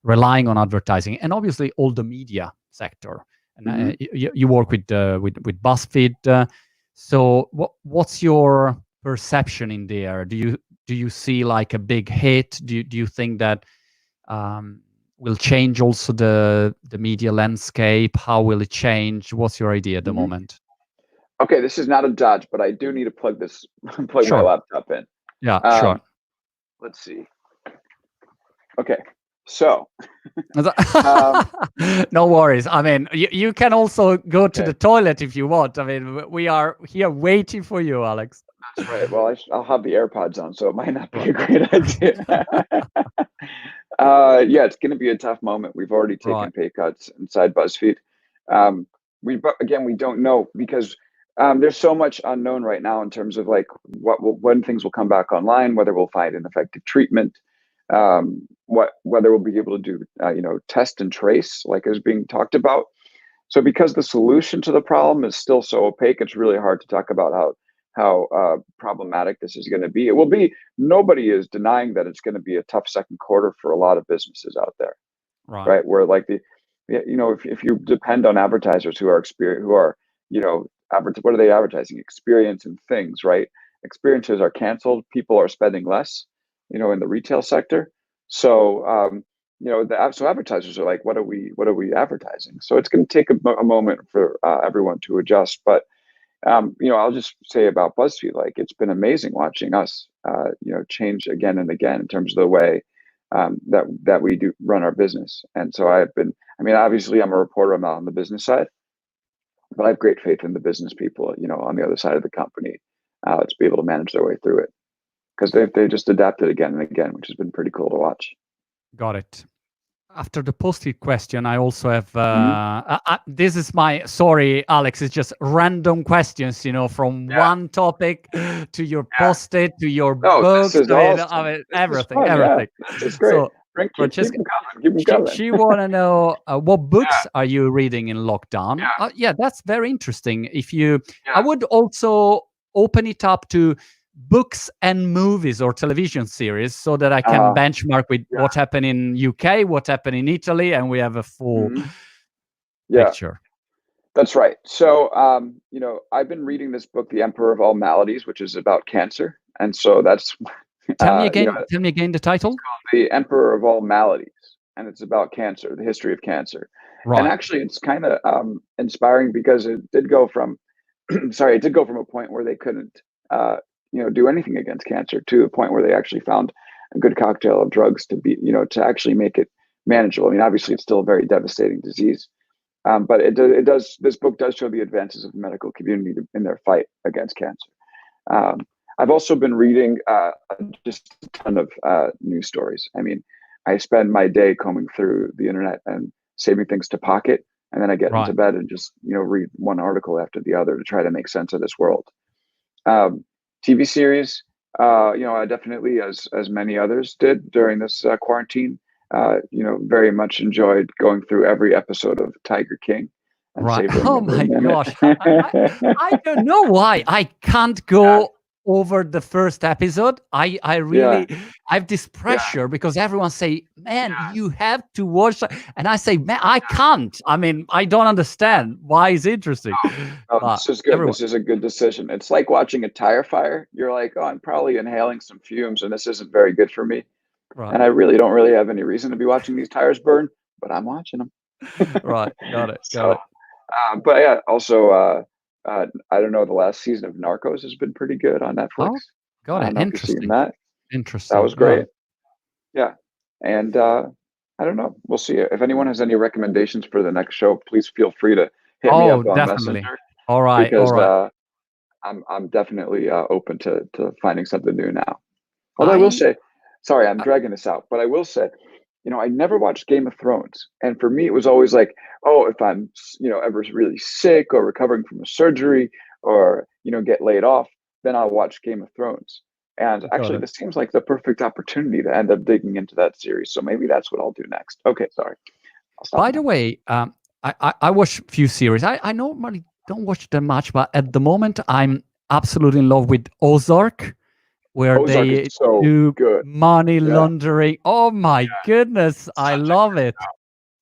relying on advertising, and obviously all the media sector. And Mhm. you work with BuzzFeed. So what's your perception in there? Do you see like a big hit? Do you think that will change also the media landscape? How will it change? What's your idea at the Mhm. moment? Okay, this is not a dodge, but I do need to plug this plug my Sure. laptop in. Yeah, sure. Let's see. Okay, so No worries. I mean, you can also go to okay, the toilet if you want. I mean, we are here waiting for you, Alex. that's right. Well, I'll have the AirPods on, so it might not be Right. a great idea. Yeah, it's going to be a tough moment. We've already taken Right. pay cuts inside BuzzFeed. But again, we don't know because there's so much unknown right now in terms of like when things will come back online, whether we'll find an effective treatment, whether we'll be able to do test and trace like is being talked about. So because the solution to the problem is still so opaque, it's really hard to talk about how problematic this is going to be. It will be. Nobody is denying that it's going to be a tough second quarter for a lot of businesses out there, Right. right? Where like if you depend on advertisers who are what are they advertising? Experience and things, right? Experiences are canceled. People are spending less, in the retail sector. So so advertisers are like, what are we advertising? So it's going to take a moment for everyone to adjust. But I'll just say about BuzzFeed, like it's been amazing watching us, change again and again in terms of the way that we do run our business. And so obviously I'm a reporter, I'm not on the business side, but I have great faith in the business people, on the other side of the company, to be able to manage their way through it because they just adapted again and again, which has been pretty cool to watch. Got it. after the post-it question, I also have Mhm. this is my sorry, Alex. It's just random questions, from Yeah, one topic to your yeah. post-it to your No, this books. is awesome. I mean This is everything, fun. Yeah, everything. this is great. So Frank, keep Francesca, them coming. Keep them she coming. she want to know what Yeah, books are you reading in lockdown? yeah, Yeah, that's very interesting. I yeah. would also open it up to books and movies or television series so that I can Uh, benchmark with yeah. what happened in UK, what happened in Italy, and we have a full Mhm. Yeah, picture. that's right. So, I've been reading this book, The Emperor of All Maladies, which is about cancer, and so that's, Tell me you know, again. Tell me again the title. The Emperor of All Maladies, and it's about cancer, the history of cancer. And Right. actually, it's kind of inspiring because it did go from, sorry, it did go from a point where they couldn't, do anything against cancer to a point where they actually found a good cocktail of drugs to be, to actually make it manageable. I mean, obviously, it's still a very devastating disease, but it does. This book does show the advances of the medical community in their fight against cancer. Um, I've also been reading just a ton of news stories. I mean, I spend my day combing through the internet and saving things to pocket, and then I get into Right. bed and just read one article after the other to try to make sense of this world. Um, TV series, I definitely, as many others did during this quarantine, very much enjoyed going through every episode of Tiger King and Right. savoring Oh every my minute. gosh. I don't know why I can't Yeah, go over the first episode. I yeah, really I have this yeah. pressure because everyone say, "Man, you have to watch," and I say, "Man, I can't." I mean, I don't understand why it's interesting, Oh, but this is good. everyone, This is a good decision. It's like watching a tire fire. You're like, "Oh, I'm probably inhaling some fumes, and this isn't very good for me." right, And I really don't really have any reason to be watching these tires burn, but I'm watching them. right, got it, got So, it. but yeah, also, I don't know, the last season of Narcos has been pretty good on Netflix. Oh, got I don't it. know if you've seen Interesting, that. That interesting. was Yeah. great. Yeah. And I don't know. We'll see. If anyone has any recommendations for the next show, please feel free to hit me Oh, up on definitely. Messenger All right, all because right. I'm definitely open to finding something new now. Although I will I say, sorry, I'm uh, dragging this out, but I will say, I never watched Game of Thrones, and for me, it was always like, oh, if I'm, ever really sick or recovering from a surgery or get laid off, then I'll watch Game of Thrones. And got actually, it. this seems like the perfect opportunity to end up digging into that series. So maybe that's what I'll do next. Okay, sorry, I'll stop By the now. way, I watch few series. I normally don't watch them much, but at the moment I'm absolutely in love with Ozark, where Ozark is they so do good. money Yeah. laundering. Oh my goodness, I Such a love it.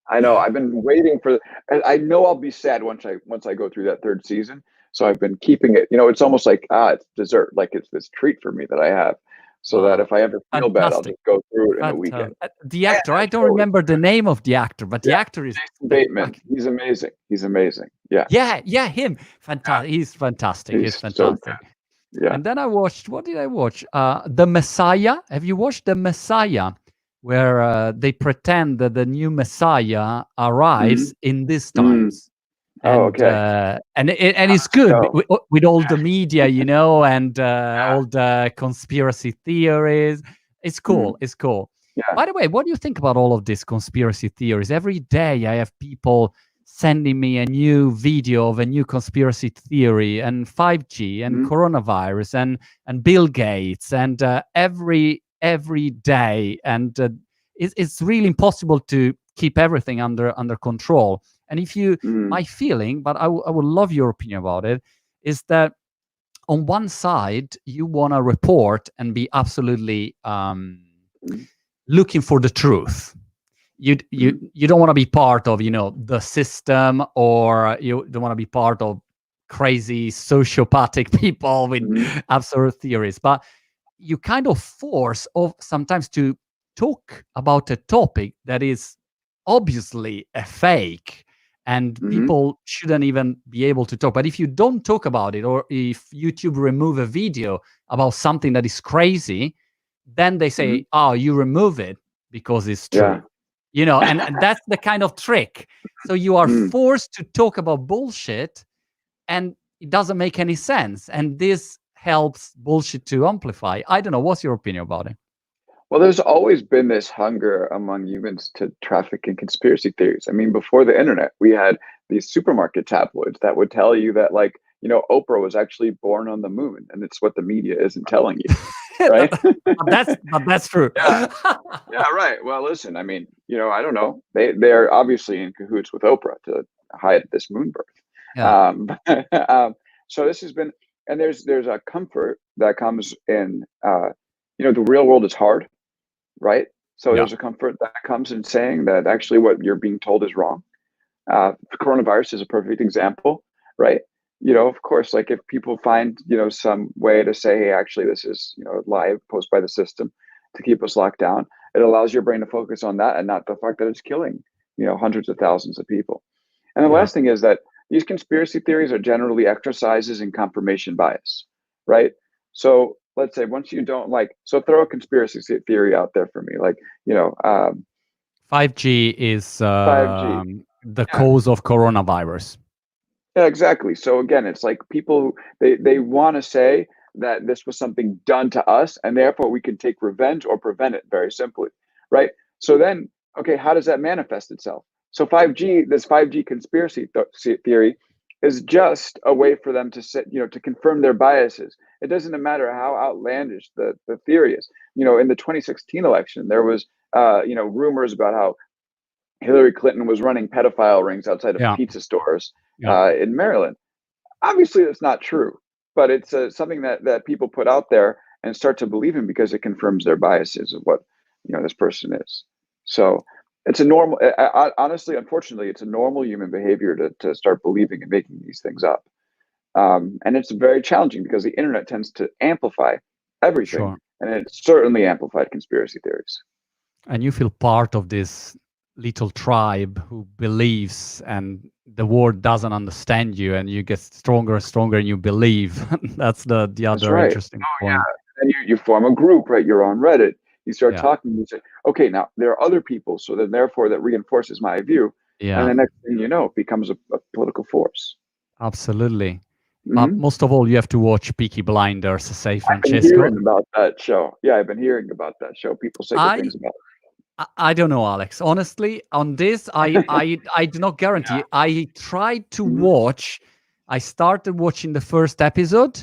I know. I've been waiting for. I know I'll be sad once I go through that third season. So I've been keeping it. It's almost like it's dessert. Like it's this treat for me that I have, so that Wow, if I ever feel bad, I'll fantastic, just go through it in a weekend. fantastic. The I, actor, I I don't show it. remember the name of the actor, but the Yeah, actor is Jason Bateman. spectacular. He's amazing. He's amazing. Yeah, Yeah, yeah, him. Fantastic. He's fantastic. he's He's so fantastic. good. Yeah. And then I watched, what did I watch? The Messiah. Have you watched The Messiah? Where they pretend that the new Messiah hmm arrives in these Mm. times. Oh, And okay. and How it's does it good go? with all the media, and Yeah. all the conspiracy theories. It's Mm. cool. It's cool. Yeah. By the way, what do you think about all of these conspiracy theories? Every day I have people sending me a new video of a new conspiracy theory and 5G and hmm coronavirus and Bill Gates and every day, and it's really impossible to keep everything under control. And if you mm my feeling, but I would love your opinion about it, is that on one side you want to report and be absolutely mm looking for the truth. you you mm you don't want to be part of the system, or you don't want to be part of crazy sociopathic people with mm absurd theories, but you kind of force of sometimes to talk about a topic that is obviously a fake, and mm people shouldn't even be able to talk. But if you don't talk about it, or if YouTube remove a video about something that is crazy, then they mm say, oh, you remove it because it's Yeah. true. And that's the kind of trick. So you are Mm. forced to talk about bullshit, and it doesn't make any sense. And this helps bullshit to amplify. I don't know. What's your opinion about it? Well, there's always been this hunger among humans to traffic in conspiracy theories. I mean, before the internet, we had these supermarket tabloids that would tell you that, like, Oprah was actually born on the moon, and it's what the media isn't telling you, right? But that's true. Yeah, yeah, right. Well, listen, I mean, I don't know. They're obviously in cahoots with Oprah to hide this moon birth. Yeah, So this has been, and there's a comfort that comes in, the real world is hard, right? So yeah, there's a comfort that comes in saying that actually what you're being told is wrong. The coronavirus is a perfect example, right? Of course, like if people find, some way to say, hey, actually, this is, a lie posed by the system to keep us locked down, it allows your brain to focus on that and not the fact that it's killing, hundreds of thousands of people. And the yeah. last thing is that these conspiracy theories are generally exercises in confirmation bias, right? So let's say once you don't so throw a conspiracy theory out there for me, like, 5G is 5G. the Yeah. cause of coronavirus. Yeah, exactly. So again, it's like people they want to say that this was something done to us, and therefore we can take revenge or prevent it very simply, right? So then, okay, how does that manifest itself? So 5G, this 5G conspiracy theory, is just a way for them to sit, to confirm their biases. It doesn't matter how outlandish the theory is. In the 2016 election, there was rumors about how Hillary Clinton was running pedophile rings outside of Yeah, pizza stores yeah, in Maryland. Obviously, that's not true, but it's something that people put out there and start to believe in because it confirms their biases of what this person is. So it's a normal. Honestly, unfortunately, it's a normal human behavior to start believing and making these things up, and it's very challenging because the internet tends to amplify everything, sure. and it certainly amplified conspiracy theories. And you feel part of this little tribe who believes, and the world doesn't understand you, and you get stronger and stronger, and you believe. That's the That's other right. interesting point. And you form a group, right? You're on Reddit. You start Yeah, talking. You say, okay, now there are other people. So then, therefore, that reinforces my view. And yeah, the next thing you know, it becomes a political force. absolutely. But Hmm. most of all, you have to watch Peaky Blinders, say I've been Francesco. hearing about that show. Yeah, I've been hearing about that show. People say good I things about I don't know, Alex. Honestly, on this, I do not it. guarantee. I tried to Yeah. Hmm. watch. I started watching the first episode.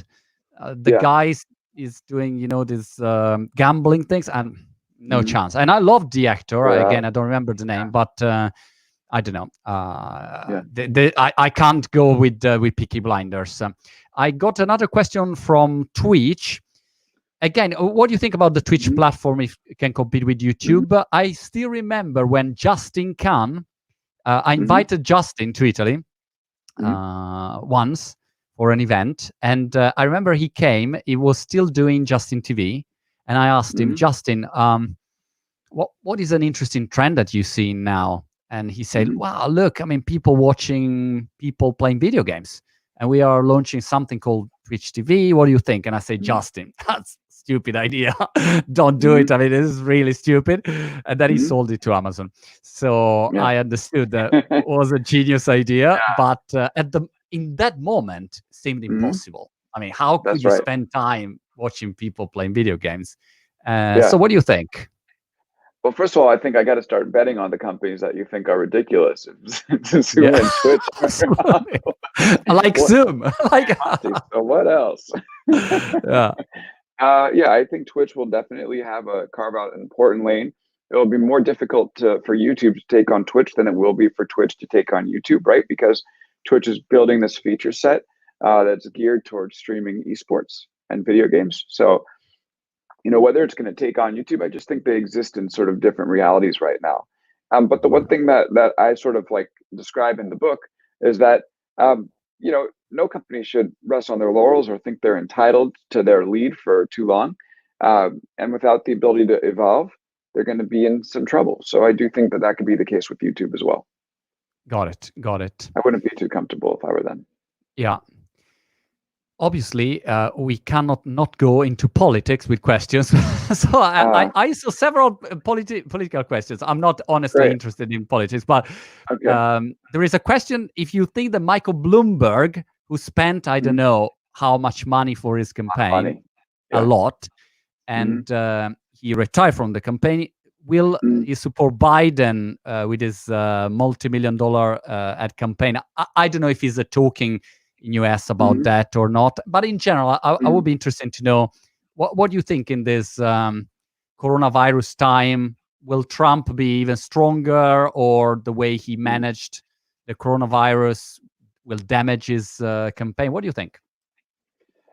The Yeah. guy is doing, this gambling things, and no Hmm. chance. And I love the actor. Yeah. Again, I don't remember the name, but I don't know. Yeah. I can't go with Peaky Blinders. I got another question from Twitch. Again, what do you think about the Twitch Hmm. platform if it can compete with Hmm. YouTube? I still remember when Justin Khan, I Hmm. invited Justin to Italy Hmm. once for an event, and I remember he came. He was still doing Justin TV, and I asked him, Hmm. Justin, what is an interesting trend that you see now? And he said, Hmm. wow, look, I mean, people watching people playing video games, and we are launching something called Twitch TV. What do you think? And I say, Justin, that's a stupid idea. Don't do Hmm. it. I mean, this is really stupid. And then he Hmm. sold it to Amazon. So Yeah. I understood that was a genius idea, but in that moment seemed Hmm. impossible. I mean, how could That's you right. spend time watching people playing video games? So Yeah. what do you think? Well, first of all, I think I got to start betting on the companies that you think are ridiculous. Zoom Yeah, and Twitch. absolutely. I like What? Zoom. Like, So what else? yeah, Yeah, I think Twitch will definitely have a carve out an important lane. It'll be more difficult for YouTube to take on Twitch than it will be for Twitch to take on YouTube, right? Because Twitch is building this feature set that's geared towards streaming esports and video games. So whether it's going to take on YouTube, I just think they exist in sort of different realities right now. But the one thing that I sort of like describe in the book is that no company should rest on their laurels or think they're entitled to their lead for too long. And without the ability to evolve, they're going to be in some trouble. So I do think that could be the case with YouTube as well. got it, got it. I wouldn't be too comfortable if I were them. Yeah. Obviously, we cannot not go into politics with questions. So I saw several political questions. I'm not honestly Great. interested in politics, but Okay. there is a question. If you think that Michael Bloomberg, who spent, I don't Mhm. know how much money for his campaign, Funny. a Yeah. lot, Mhm. and he retired from the campaign, will Mm, he support Biden with his multi-million-dollar ad campaign? I don't know if he's talking in US about mm, that or not, but in general, I would mm. be interested to know what you think in this coronavirus time. Will Trump be even stronger, or the way he Mm. managed the coronavirus will damage his campaign? What do you think?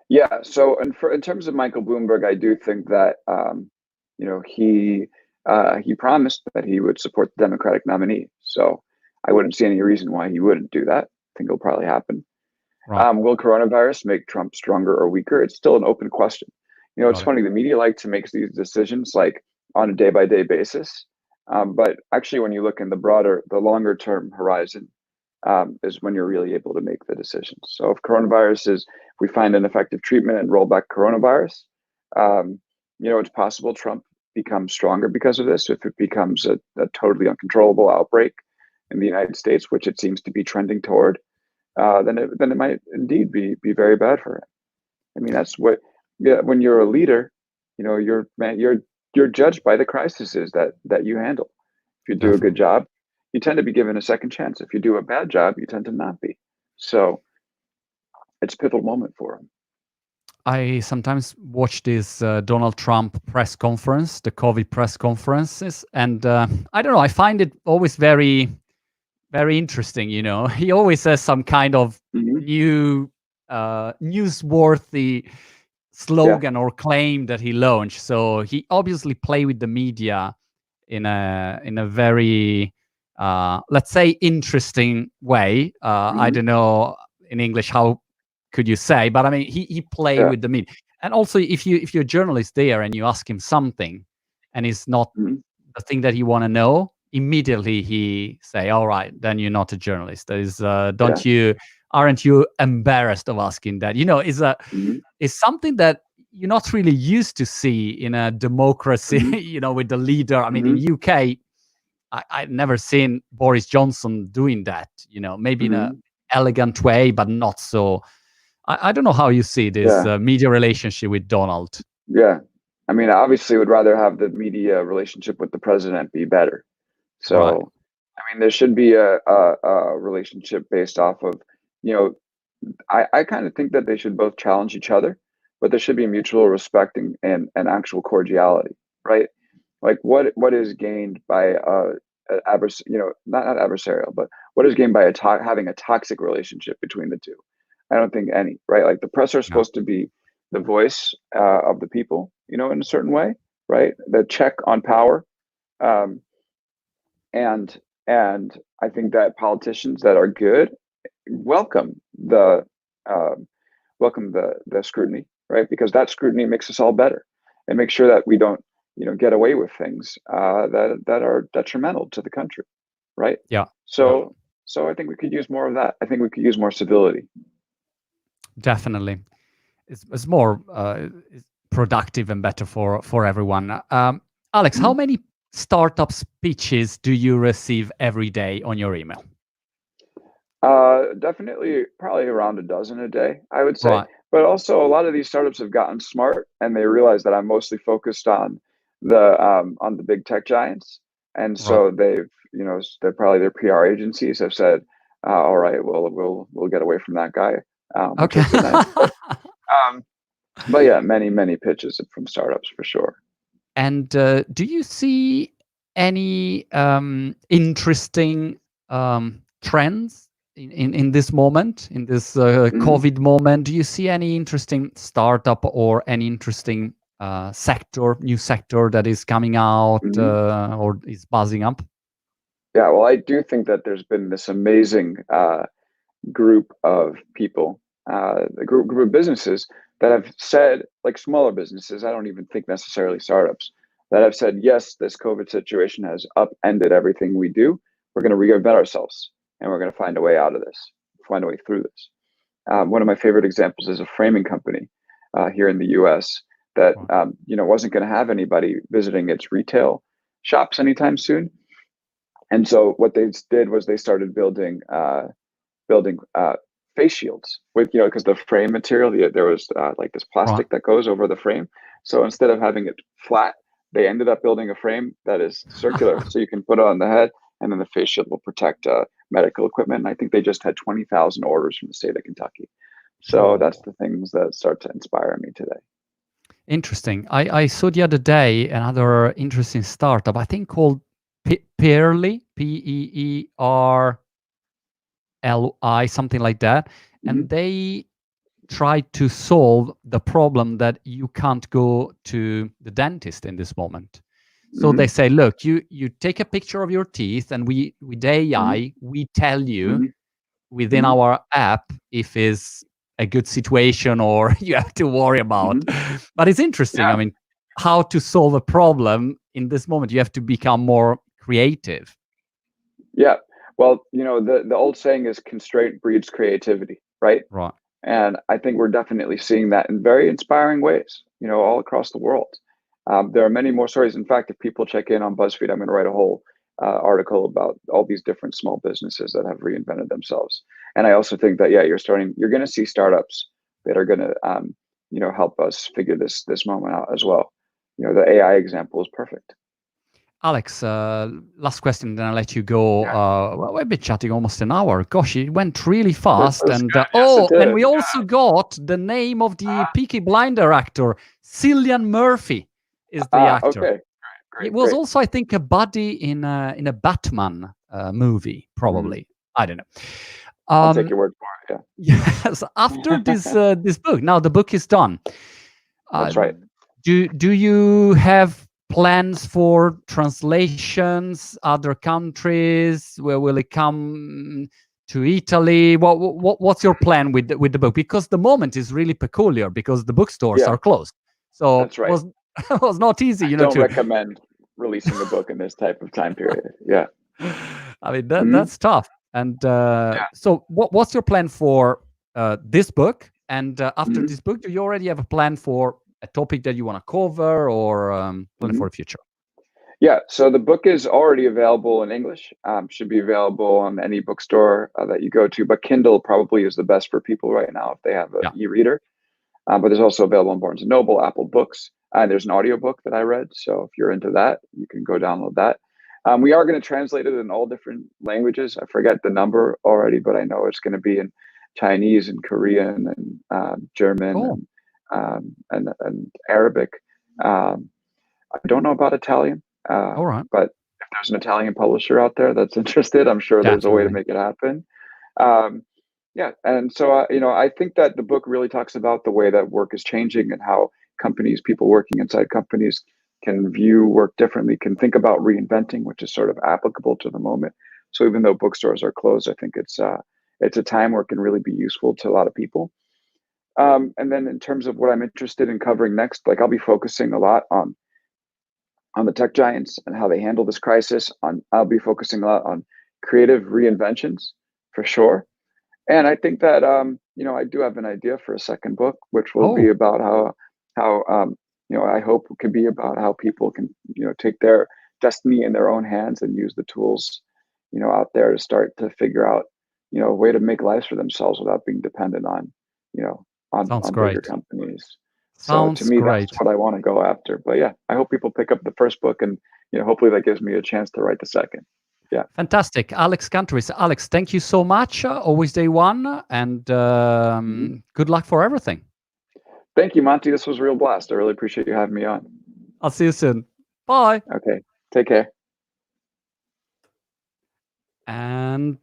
Yeah. So, in terms of Michael Bloomberg, I do think that he promised that he would support the Democratic nominee. So I wouldn't see any reason why he wouldn't do that. I think it'll probably happen. Right, Will coronavirus make Trump stronger or weaker? It's still an open question. It's got it. funny. The media like to make these decisions like on a day-by-day basis, but actually, when you look in the longer-term horizon, is when you're really able to make the decisions. So if we find an effective treatment and roll back coronavirus, um, it's possible Trump becomes stronger because of this. If it becomes a totally uncontrollable outbreak in the United States, which it seems to be trending toward, then it might indeed be very bad for him. I mean, that's what, yeah, when you're a leader, you're judged by the crises that you handle. If you do a good Definitely. job, you tend to be given a second chance. If you do a bad job, you tend to not be. So it's a pivotal moment for him. I sometimes watch this Donald Trump press conference, the COVID press conferences, and I don't know. I find it always very, very interesting. He always has some kind of Hmm. new, newsworthy Yeah. slogan or claim that he launched. So he obviously play with the media in a very, let's say, interesting way. I Hmm. don't know in English how could you say, but I mean he play Yeah. with the media. And also, if you're a journalist there and you ask him something, and it's not Hmm. the thing that you want to know, immediately he say, "All right, then you're not a journalist. That is, Yeah. don't you? Aren't you embarrassed of asking that?" Hmm. Is something that you're not really used to see in a democracy. Hmm. With the leader. I mean, in Hmm. UK, I've never seen Boris Johnson doing that. Maybe in a Hmm. elegant way, but not so. I don't know how you see this Yeah. media relationship with Donald. Yeah. I mean, I obviously would rather have the media relationship with the president be better. Right. So, I mean, there should be a relationship based off of, you know, I kind of think that they should both challenge each other, but there should be mutual respect and actual cordiality, right? Like what is gained by not adversarial, but what is gained by having a toxic relationship between the two? I don't think any, right? Like the press are No. supposed to be the voice of the people, in a certain way, right? The check on power, um, and and I think that politicians that are good welcome the um, welcome the scrutiny, right? Because that scrutiny makes us all better and make sure that we don't, get away with things that are detrimental to the country, right? Yeah. Yeah. So I think we could use more of that. I think we could use more civility. Definitely. It's more it's productive and better for everyone. Alex, how Mhm. many startup pitches do you receive every day on your email? Definitely, probably around a dozen a day, I would say. Right. But also, a lot of these startups have gotten smart, and they realize that I'm mostly focused on the big tech giants, and Right. so they're probably their PR agencies have said, "All right, well, we'll get away from that guy," which Okay. has been nice. Um, but yeah, many pitches from startups for sure. And do you see any interesting trends in this moment, in this Mhm. COVID moment? Do you see any interesting startup or any interesting new sector that is coming out Mhm. or is buzzing up? Yeah, well, I do think that there's been this amazing group of people, a group of businesses that have said, like smaller businesses, I don't even think necessarily startups, that have said, yes, this COVID situation has upended everything we do. We're going to reinvent ourselves and we're going to find a way out of this, find a way through this. One of my favorite examples is a framing company here in the US that, Right. wasn't going to have anybody visiting its retail shops anytime soon. And so what they did was they started building face shields with, because the frame material, there was like this Right. plastic that goes over the frame. So instead of having it flat, they ended up building a frame that is circular, so you can put it on the head, and then the face shield will protect medical equipment. And I think they just had 20,000 orders from the state of Kentucky. So that's the things that start to inspire me today. Interesting. I saw the other day another interesting startup, I think called Peerly, Peerli, something like that. And they tried to solve the problem that you can't go to the dentist in this moment. So they say, look, you take a picture of your teeth, and with AI, we tell you within our app if it's a good situation or you have to worry about. But it's interesting. Yeah. I mean, how to solve a problem in this moment, you have to become more creative. Yeah. Well, the old saying is constraint breeds creativity, right? Right. And I think we're definitely seeing that in very inspiring ways, all across the world. There are many more stories. In fact, if people check in on BuzzFeed, I'm going to write a whole article about all these different small businesses that have reinvented themselves. And I also think that, you're going to see startups that are going to, help us figure this moment out as well. The AI example is perfect. Alex, last question, then I'll let you go. Well, we've been chatting almost an hour. Gosh, it went really fast. And and we also got the name of the Peaky Blinder actor, Cillian Murphy is the actor. Okay. Great. It was also, I think, a buddy in a Batman movie, probably. I don't know. I'll take your word for it. Yeah. Yes. After this book, now the book is done. That's right. Do you have plans for translations, other countries? Where will it come to Italy? What's your plan with the book? Because the moment is really peculiar because the bookstores are closed. So that's right. It was not easy, I don't recommend releasing a book in this type of time period. Yeah. I mean, that's tough. And so what's your plan for this book? And after this book, do you already have a plan for a topic that you want to cover or plan for the future? Yeah, so the book is already available in English. Should be available on any bookstore that you go to, but Kindle probably is the best for people right now if they have an e-reader. But there's also available on Barnes & Noble, Apple Books, and there's an audiobook that I read. So if you're into that, you can go download that. We are going to translate it in all different languages. I forget the number already, but I know it's going to be in Chinese and Korean and German and Arabic. I don't know about Italian. All right. But if there's an Italian publisher out there that's interested, I'm sure there's a way to make it happen. And so I think that the book really talks about the way that work is changing and how people working inside companies can view work differently, can think about reinventing, which is sort of applicable to the moment. So even though bookstores are closed, I think it's a time where it can really be useful to a lot of people. And then in terms of what I'm interested in covering next, like I'll be focusing a lot on the tech giants and how they handle this crisis. I'll be focusing a lot on creative reinventions for sure. And I think that I do have an idea for a second book, which will be about how I hope it could be about how people can take their destiny in their own hands and use the tools out there to start to figure out a way to make lives for themselves without being dependent on bigger companies. So to me, that's what I want to go after. But yeah, I hope people pick up the first book and hopefully that gives me a chance to write the second. Yeah. Fantastic. Alex Kantoris. Alex, thank you so much. Always day one. And good luck for everything. Thank you, Monty. This was a real blast. I really appreciate you having me on. I'll see you soon. Bye. Okay. Take care. And